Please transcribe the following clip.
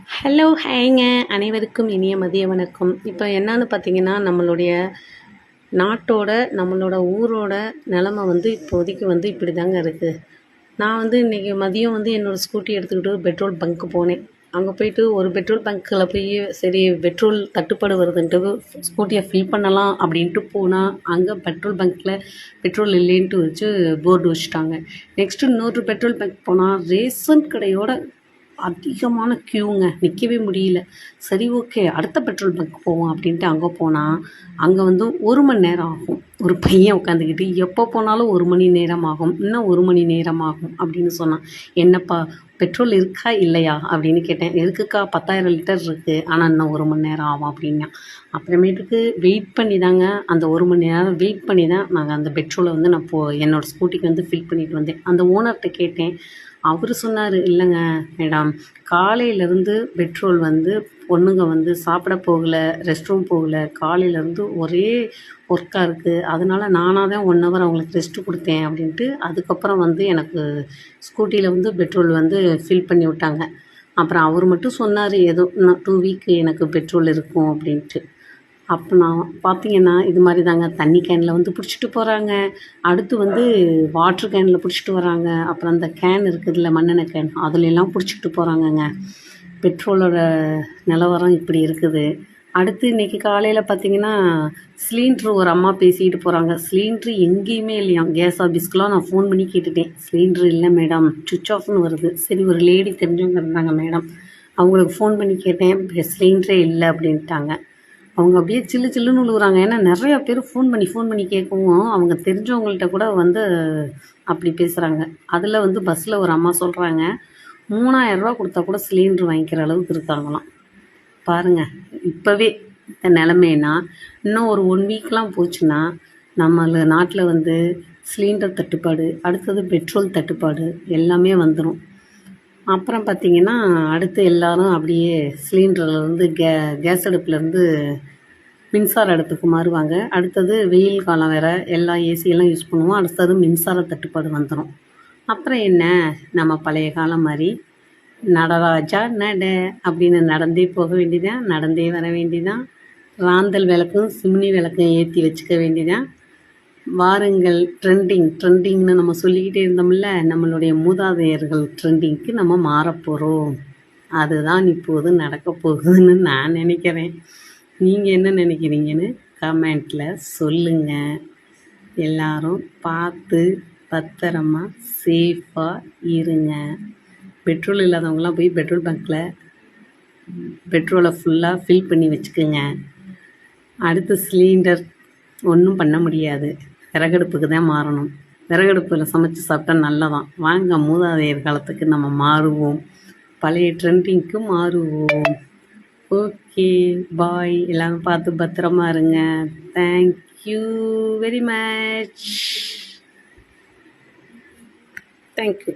Hello ஹேங்க, அனைவருக்கும் இனிய மதிய வணக்கம். இப்போ என்னன்னு பார்த்தீங்கன்னா, நம்மளுடைய நாட்டோட நம்மளோட ஊரோட நிலமை வந்து இப்போதைக்கு வந்து இப்படி தாங்க இருக்குது. நான் வந்து இன்றைக்கி மதியம் வந்து என்னோடய ஸ்கூட்டி எடுத்துக்கிட்டு பெட்ரோல் பங்க்கு போனேன். அங்கே போயிட்டு ஒரு பெட்ரோல் பங்க்கில் போய் சரி பெட்ரோல் தட்டுப்பாடு வருதுன்ட்டு ஸ்கூட்டியை ஃபில் பண்ணலாம் அப்படின்ட்டு போனால் அங்கே பெட்ரோல் பங்க்கில் பெட்ரோல் இல்லைன்ட்டு வச்சு போர்டு வச்சுட்டாங்க. நெக்ஸ்ட்டு இன்னொரு பெட்ரோல் பங்க் போனால் ரேஷன் கடையோட அதிகமான க்யூங்க, நிற்கவே முடியல. சரி ஓகே, அடுத்த பெட்ரோல் பங்க் போவோம் அப்படின்ட்டு அங்கே போனால் அங்கே வந்து 1 மணி நேரம் ஆகும். ஒரு பையன் உட்காந்துக்கிட்டு எப்போ போனாலும் 1 மணி நேரம் ஆகும், இன்னும் 1 மணி நேரம் ஆகும் அப்படின்னு சொன்னான். என்னப்பா பெட்ரோல் இருக்கா இல்லையா அப்படின்னு கேட்டேன். இருக்குக்கா 10,000 லிட்டர் இருக்குது, ஆனால் இன்னும் 1 மணி நேரம் ஆகும் அப்படின்னா. அப்புறமேட்டுக்கு வெயிட் பண்ணி தாங்க, அந்த 1 மணி நேரம் வெயிட் பண்ணி தான் நாங்கள் அந்த பெட்ரோலை வந்து நான் என்னோடய ஸ்கூட்டிக்கு வந்து ஃபில் பண்ணிட்டு வந்தேன். அந்த ஓனர்கிட்ட கேட்டேன். அவர் சொன்னார், இல்லைங்க மேடம், காலையிலேருந்து பெட்ரோல் வந்து பொண்ணுங்க வந்து சாப்பிட போகலை, ரெஸ்ட் ரூம் போகலை, காலையிலேருந்து ஒரே ஒர்க்காக இருக்குது, அதனால் நானாக தான் 1 ஹவர் அவங்களுக்கு ரெஸ்ட்டு கொடுத்தேன் அப்படின்ட்டு அதுக்கப்புறம் வந்து எனக்கு ஸ்கூட்டியில் வந்து பெட்ரோல் வந்து ஃபில் பண்ணி விட்டாங்க. அப்புறம் அவர் மட்டும் சொன்னார், ஏதோ இன்னும் 2 வீக் எனக்கு பெட்ரோல் இருக்கும் அப்படின்ட்டு. அப்போ நான் பார்த்தீங்கன்னா இது மாதிரி தாங்க, தண்ணி கேனில் வந்து பிடிச்சிட்டு போகிறாங்க, அடுத்து வந்து வாட்ரு கேனில் பிடிச்சிட்டு வராங்க, அப்புறம் அந்த கேன் இருக்குதுல்ல மண்ணெண்ணெய் கேன், அதுலெல்லாம் பிடிச்சிக்கிட்டு போகிறாங்கங்க. பெட்ரோலோட நிலவரம் இப்படி இருக்குது. அடுத்து இன்றைக்கி காலையில் பார்த்திங்கன்னா சிலிண்ட்ரு ஒரு அம்மா பேசிக்கிட்டு போகிறாங்க. சிலிண்ட்ரு எங்கேயுமே இல்லையாம். கேஸ் ஆஃபீஸ்க்கெலாம் நான் ஃபோன் பண்ணி கேட்டுட்டேன், சிலிண்ட்ரு இல்லை மேடம், சுவிட்ச் ஆஃப்னு வருது. சரி, ஒரு லேடி தெரிஞ்சவங்க இருந்தாங்க மேடம், அவங்களுக்கு ஃபோன் பண்ணி கேட்டேன், சிலிண்ட்ரே இல்லை அப்படின்ட்டாங்க. அவங்க அப்படியே சில்லு சில்லுன்னு விழுகுறாங்க. ஏன்னா நிறையா பேர் ஃபோன் பண்ணி கேட்கவும் அவங்க தெரிஞ்சவங்கள்ட்ட கூட வந்து அப்படி பேசுகிறாங்க. அதில் வந்து பஸ்ஸில் ஒரு அம்மா சொல்கிறாங்க, 3000 கொடுத்தா கூட சிலிண்டர் வாங்கிக்கிற அளவுக்கு இருக்காங்களாம். பாருங்கள், இப்போவே இந்த நிலமைனா இன்னும் ஒரு 1 வீக்லாம் போச்சுன்னா நம்ம நாட்டில் வந்து சிலிண்டர் தட்டுப்பாடு, அடுத்தது பெட்ரோல் தட்டுப்பாடு எல்லாமே வந்துடும். அப்புறம் பார்த்திங்கன்னா அடுத்து எல்லோரும் அப்படியே சிலிண்டர்லேருந்து கேஸ் அடுப்புலேருந்து மின்சார அடுப்புக்கு மாறுவாங்க. அடுத்தது வெயில் காலம் வேறு, எல்லாம் ஏசியெல்லாம் யூஸ் பண்ணுவோம். அடுத்தது மின்சார தட்டுப்பாடு வந்துடும். அப்புறம் என்ன, நம்ம பழைய காலம் மாதிரி நடராஜா நட அப்படின்னு நடந்தே போக வேண்டியதான், நடந்தே வர வேண்டியதான். ராந்தல் விளக்கும் சிம்னி விளக்கும் ஏற்றி வச்சுக்க வேண்டியதான். வாருங்கள் ட்ரெண்டிங்னு நம்ம சொல்லிக்கிட்டே இருந்தோம்ல, நம்மளுடைய மூதாதையர்கள் ட்ரெண்டிங்க்கு நம்ம மாறப்போகிறோம். அதுதான் இப்போது நடக்க போகுதுன்னு நான் நினைக்கிறேன். நீங்கள் என்ன நினைக்கிறீங்கன்னு கமெண்ட்டில் சொல்லுங்கள். எல்லாரும் பார்த்து பத்திரமா சேஃபாக இருங்க. பெட்ரோல் இல்லாதவங்களாம் போய் பெட்ரோல் பங்க்கில் பெட்ரோலை ஃபுல்லாக ஃபில் பண்ணி வச்சுக்கோங்க. அடுத்து சிலிண்டர் ஒன்றும் பண்ண முடியாது, விறகடுப்புக்கு தான் மாறணும். விறகடுப்பில் சமைச்சு சாப்பிட்டா நல்லதான். வாங்க, மூதாதையர் காலத்துக்கு நம்ம மாறுவோம், பழைய ட்ரெண்டிங்க்கு மாறுவோம். ஓகே, பாய். எல்லோரும் பார்த்து பத்திரமா இருங்க. Thank you very much. தேங்க்யூ.